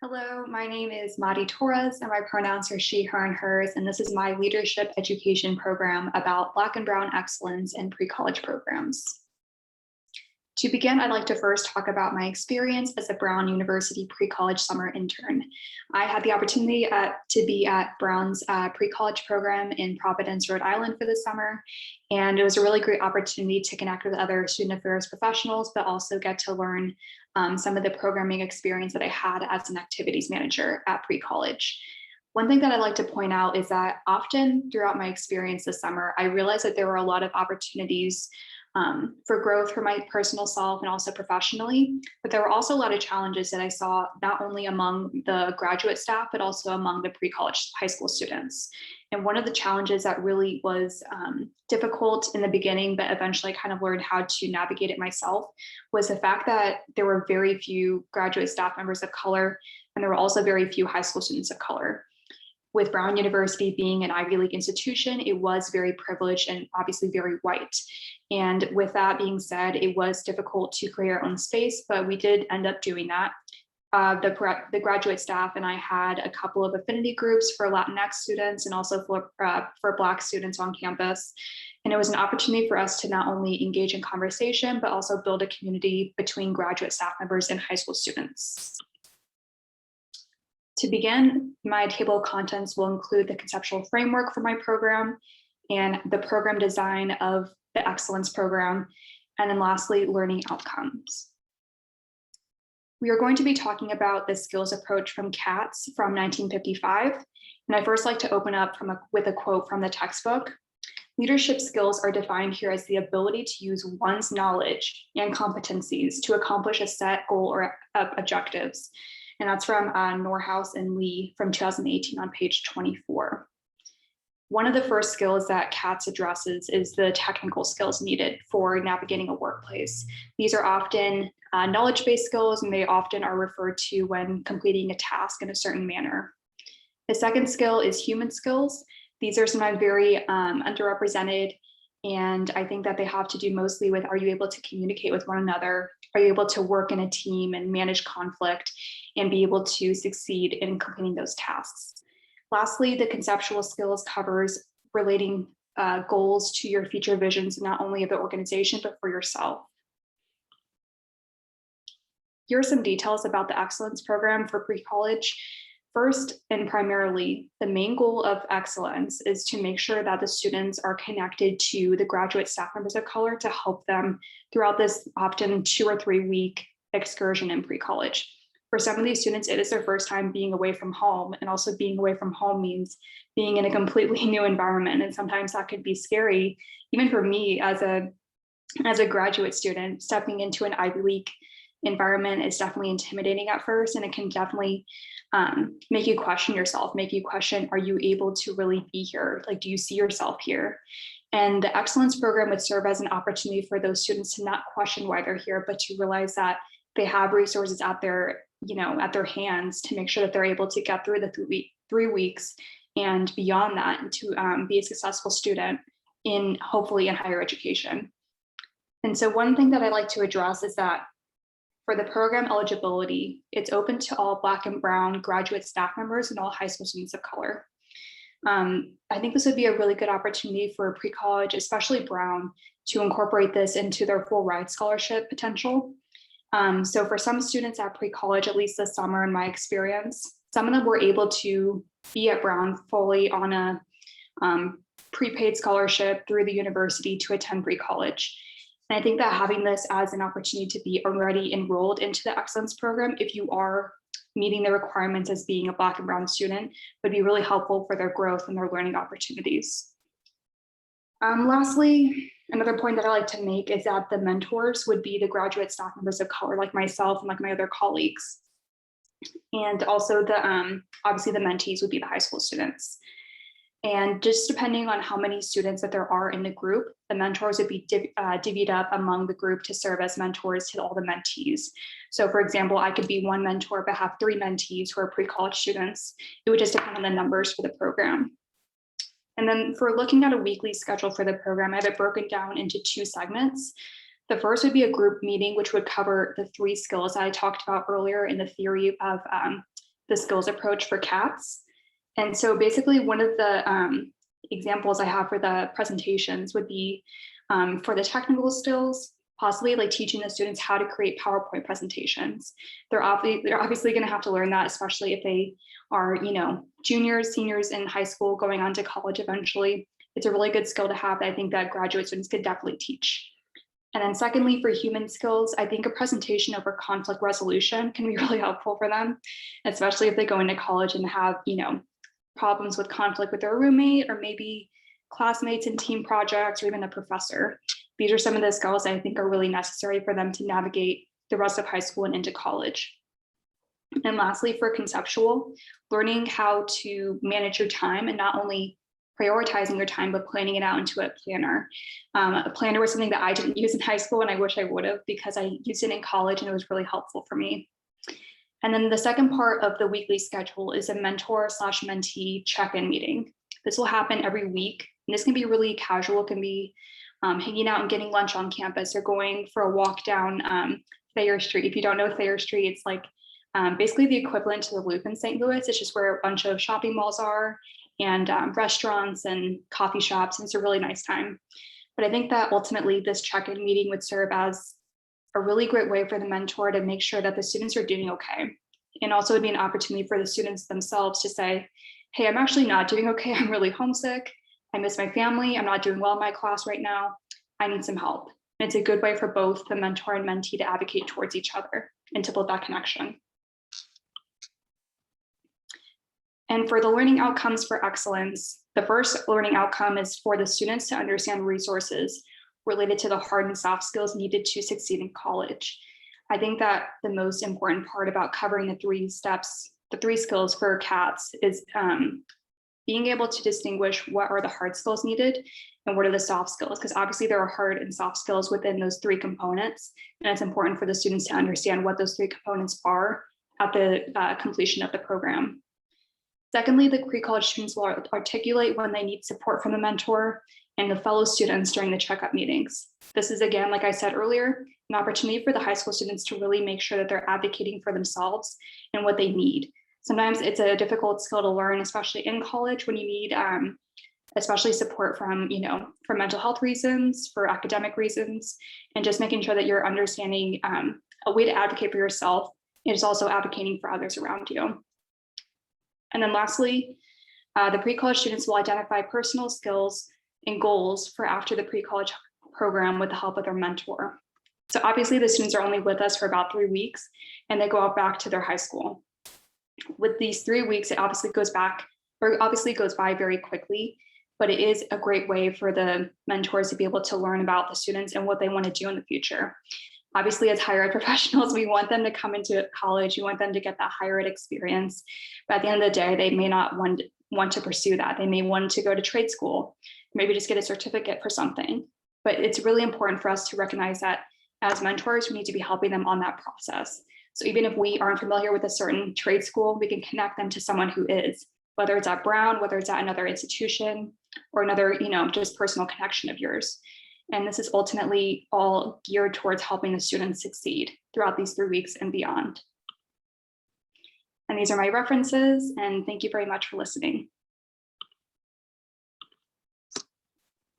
Hello, my name is Madi Torres, and my pronouns are she, her, and hers, and this is my leadership education program about Black and Brown excellence in pre-college programs. To begin, I'd like to first talk about my experience as a Brown University pre-college summer intern. I had the opportunity to be at Brown's pre-college program in Providence, Rhode Island for the summer, and it was a really great opportunity to connect with other student affairs professionals, but also get to learn some of the programming experience that I had as an activities manager at pre-college. One thing that I'd like to point out is that often throughout my experience this summer, I realized that there were a lot of opportunities for growth for my personal self and also professionally. But there were also a lot of challenges that I saw not only among the graduate staff, but also among the pre-college high school students. And one of the challenges that really was difficult in the beginning, but eventually I kind of learned how to navigate it myself, was the fact that there were very few graduate staff members of color, and there were also very few high school students of color. With Brown University being an Ivy League institution, it was very privileged and obviously very white. And with that being said, it was difficult to create our own space, but we did end up doing that. The graduate staff and I had a couple of affinity groups for Latinx students and also for Black students on campus. And it was an opportunity for us to not only engage in conversation, but also build a community between graduate staff members and high school students. To begin, my table of contents will include the conceptual framework for my program and the program design of the excellence program, and then lastly, learning outcomes. We are going to be talking about the skills approach from Katz from 1955. And I first like to open up with a quote from the textbook. Leadership skills are defined here as the ability to use one's knowledge and competencies to accomplish a set goal or objectives. And that's from Norhouse and Lee from 2018 on page 24. One of the first skills that Katz addresses is the technical skills needed for navigating a workplace. These are often knowledge-based skills, and they often are referred to when completing a task in a certain manner. The second skill is human skills. These are sometimes very underrepresented, and I think that they have to do mostly with, are you able to communicate with one another? Are you able to work in a team and manage conflict and be able to succeed in completing those tasks? Lastly, the conceptual skills covers relating goals to your future visions, not only of the organization, but for yourself. Here are some details about the excellence program for pre-college. First, and primarily, the main goal of excellence is to make sure that the students are connected to the graduate staff members of color to help them throughout this often 2 or 3 week excursion in pre-college. For some of these students, it is their first time being away from home, and also being away from home means being in a completely new environment. And sometimes that could be scary, even for me as a graduate student. Stepping into an Ivy League environment is definitely intimidating at first, and it can definitely make you question yourself, make you question, are you able to really be here? Like, do you see yourself here? And the excellence program would serve as an opportunity for those students to not question why they're here, but to realize that they have resources at their hands to make sure that they're able to get through the 3 weeks and beyond that, and to be a successful student hopefully in higher education. And so one thing that I like to address is that for the program eligibility, it's open to all Black and Brown graduate staff members and all high school students of color. I think this would be a really good opportunity for pre-college, especially Brown, to incorporate this into their full ride scholarship potential. So for some students at pre-college, at least this summer in my experience, some of them were able to be at Brown fully on a prepaid scholarship through the university to attend pre-college. And I think that having this as an opportunity to be already enrolled into the excellence program, if you are meeting the requirements as being a Black and Brown student, would be really helpful for their growth and their learning opportunities. Lastly, another point that I like to make is that the mentors would be the graduate staff members of color, like myself and like my other colleagues. And also obviously the mentees would be the high school students. And just depending on how many students that there are in the group, the mentors would be divvied up among the group to serve as mentors to all the mentees. So for example, I could be one mentor, but have 3 mentees who are pre-college students. It would just depend on the numbers for the program. And then for looking at a weekly schedule for the program, I have it broken down into 2 segments. The first would be a group meeting, which would cover the 3 skills I talked about earlier in the theory of the skills approach for CATS. And so basically one of the examples I have for the presentations would be for the technical skills, possibly like teaching the students how to create PowerPoint presentations. They're obviously going to have to learn that, especially if they are, juniors, seniors in high school, going on to college eventually. It's a really good skill to have that I think that graduate students could definitely teach. And then secondly, for human skills, I think a presentation over conflict resolution can be really helpful for them, especially if they go into college and have, problems with conflict with their roommate or maybe classmates in team projects or even a professor. These are some of the skills I think are really necessary for them to navigate the rest of high school and into college. And lastly, for conceptual, learning how to manage your time and not only prioritizing your time, but planning it out into a planner. A planner was something that I didn't use in high school, and I wish I would have, because I used it in college and it was really helpful for me. And then the second part of the weekly schedule is a mentor/mentee check-in meeting. This will happen every week. And this can be really casual. It can be hanging out and getting lunch on campus or going for a walk down Thayer Street. If you don't know Thayer Street, it's like basically the equivalent to the Loop in St. Louis. It's just where a bunch of shopping malls are and restaurants and coffee shops. And it's a really nice time. But I think that ultimately this check-in meeting would serve as a really great way for the mentor to make sure that the students are doing okay. And also it'd be an opportunity for the students themselves to say, hey, I'm actually not doing okay. I'm really homesick. I miss my family. I'm not doing well in my class right now. I need some help. And it's a good way for both the mentor and mentee to advocate towards each other and to build that connection. And for the learning outcomes for excellence, the first learning outcome is for the students to understand resources related to the hard and soft skills needed to succeed in college. I think that the most important part about covering the 3 steps, the 3 skills for CATS is being able to distinguish what are the hard skills needed and what are the soft skills, because obviously there are hard and soft skills within those 3 components. And it's important for the students to understand what those 3 components are at the completion of the program. Secondly, the pre-college students will articulate when they need support from the mentor and the fellow students during the checkup meetings. This is, again, like I said earlier, an opportunity for the high school students to really make sure that they're advocating for themselves and what they need. Sometimes it's a difficult skill to learn, especially in college, when you need especially support from, for mental health reasons, for academic reasons, and just making sure that you're understanding a way to advocate for yourself is also advocating for others around you. And then lastly, the pre-college students will identify personal skills and goals for after the pre-college program with the help of their mentor. So obviously the students are only with us for about 3 weeks and they go out back to their high school. With these 3 weeks, it obviously goes by very quickly, but it is a great way for the mentors to be able to learn about the students and what they want to do in the future. Obviously, as higher ed professionals, we want them to come into college. We want them to get that higher ed experience. But at the end of the day, they may not want to pursue that. They may want to go to trade school, maybe just get a certificate for something. But it's really important for us to recognize that as mentors, we need to be helping them on that process. So even if we aren't familiar with a certain trade school, we can connect them to someone who is, whether it's at Brown, whether it's at another institution, or another, just personal connection of yours. And this is ultimately all geared towards helping the students succeed throughout these 3 weeks and beyond. And these are my references, and thank you very much for listening.